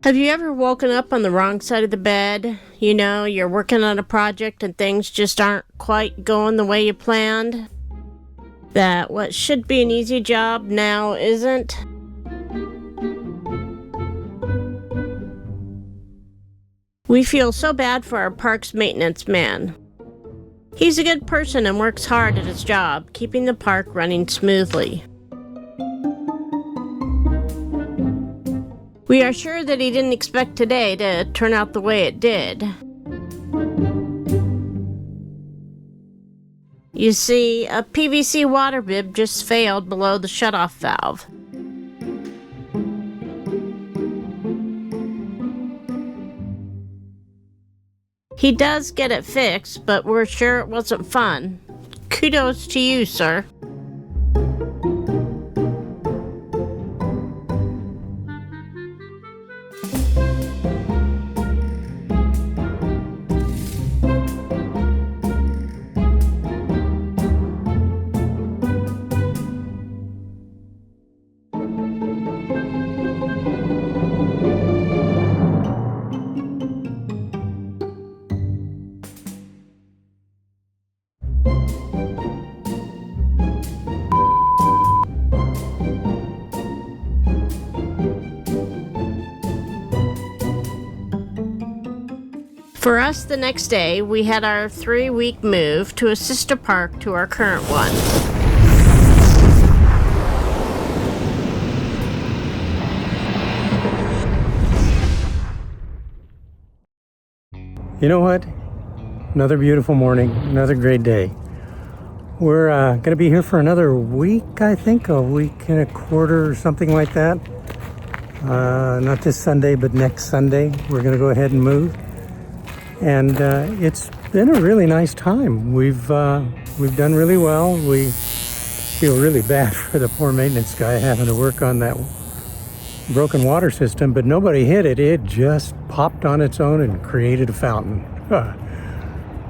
Have you ever woken up on the wrong side of the bed? You know, you're working on a project and things just aren't quite going the way you planned? That what should be an easy job now isn't? We feel so bad for our park's maintenance man. He's a good person and works hard at his job, keeping the park running smoothly. We are sure that he didn't expect today to turn out the way it did. You see, a PVC water bib just failed below the shutoff valve. He does get it fixed, but we're sure it wasn't fun. Kudos to you, sir. For us, the next day, we had our 3-week move to a sister park to our current one. You know what? Another beautiful morning, another great day. We're going to be here for another week, I think, a week and a quarter or something like that. Not this Sunday, but next Sunday, we're going to go ahead and move. And it's been a really nice time. We've done really well. We feel really bad for the poor maintenance guy having to work on that broken water system, but nobody hit it. It just popped on its own and created a fountain.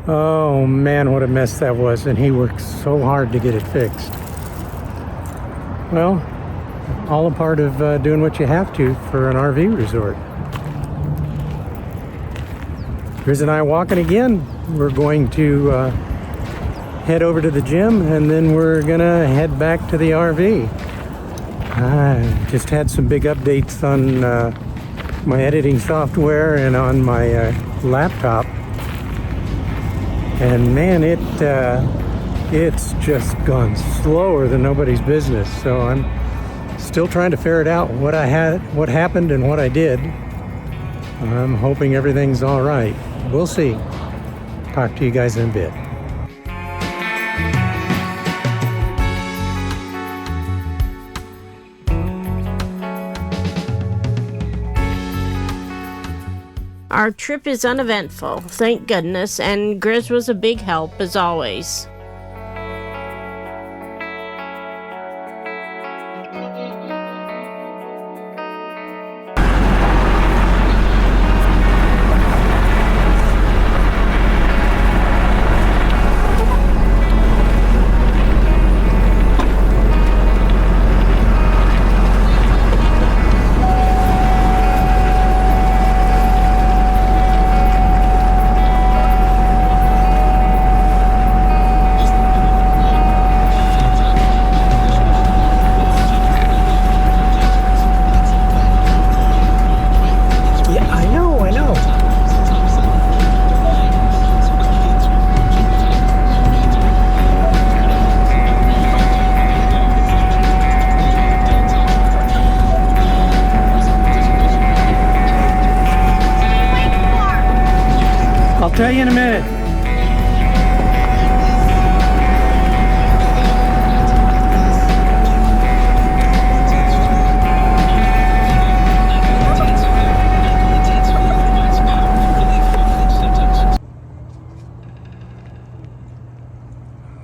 Oh man, what a mess that was. And he worked so hard to get it fixed. Well, all a part of doing what you have to for an RV resort. Grizz and I walking again. We're going to head over to the gym and then we're gonna head back to the RV. I just had some big updates on my editing software and on my laptop. And man, it's just gone slower than nobody's business. So I'm still trying to ferret out what happened and what I did. I'm hoping everything's all right. We'll see. Talk to you guys in a bit. Our trip is uneventful, thank goodness, and Grizz was a big help as always. I'll tell you in a minute.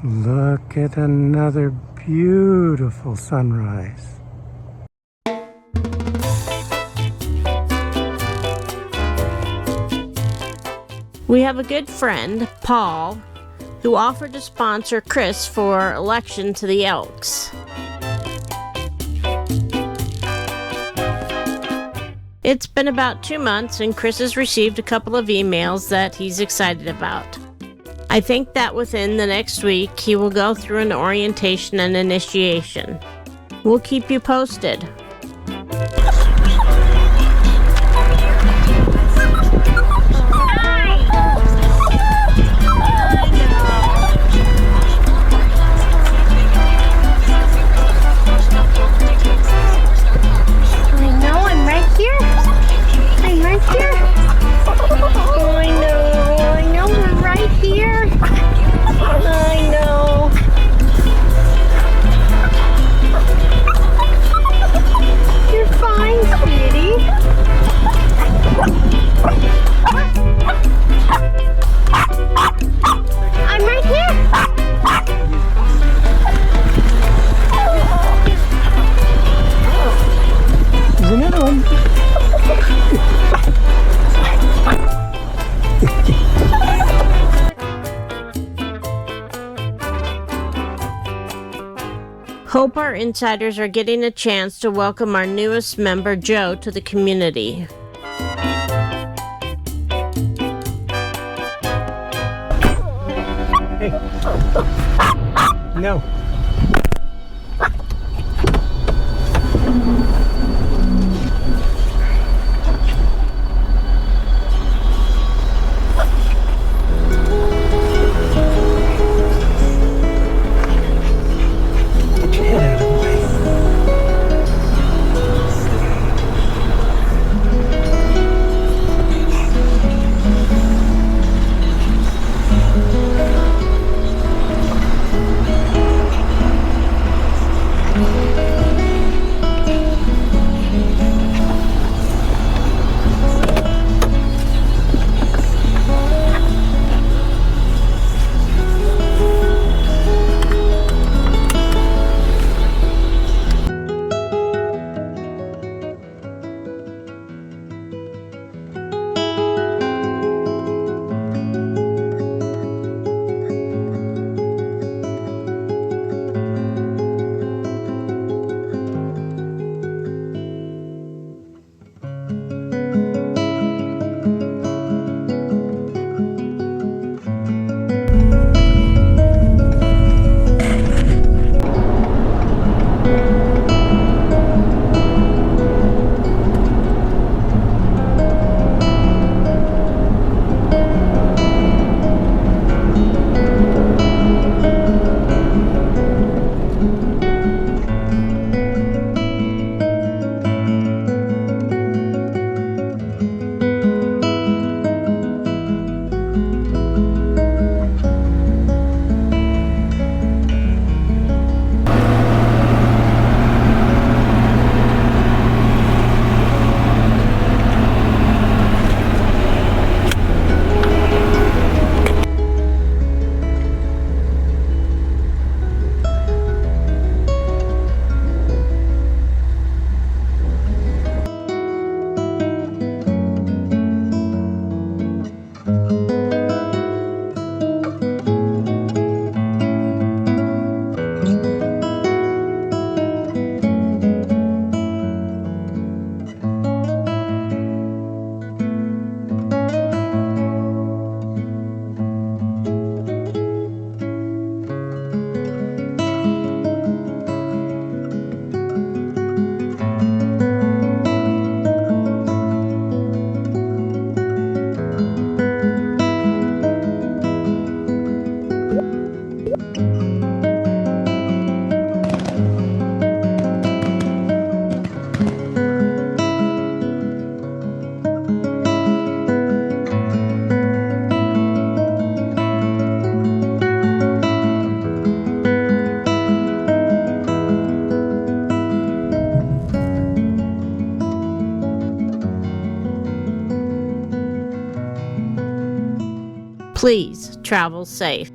Look at another beautiful sunrise. We have a good friend, Paul, who offered to sponsor Chris for election to the Elks. It's been about 2 months, and Chris has received a couple of emails that he's excited about. I think that within the next week, he will go through an orientation and initiation. We'll keep you posted. Hope our insiders are getting a chance to welcome our newest member, Joe, to the community. Hey. No. Please travel safe.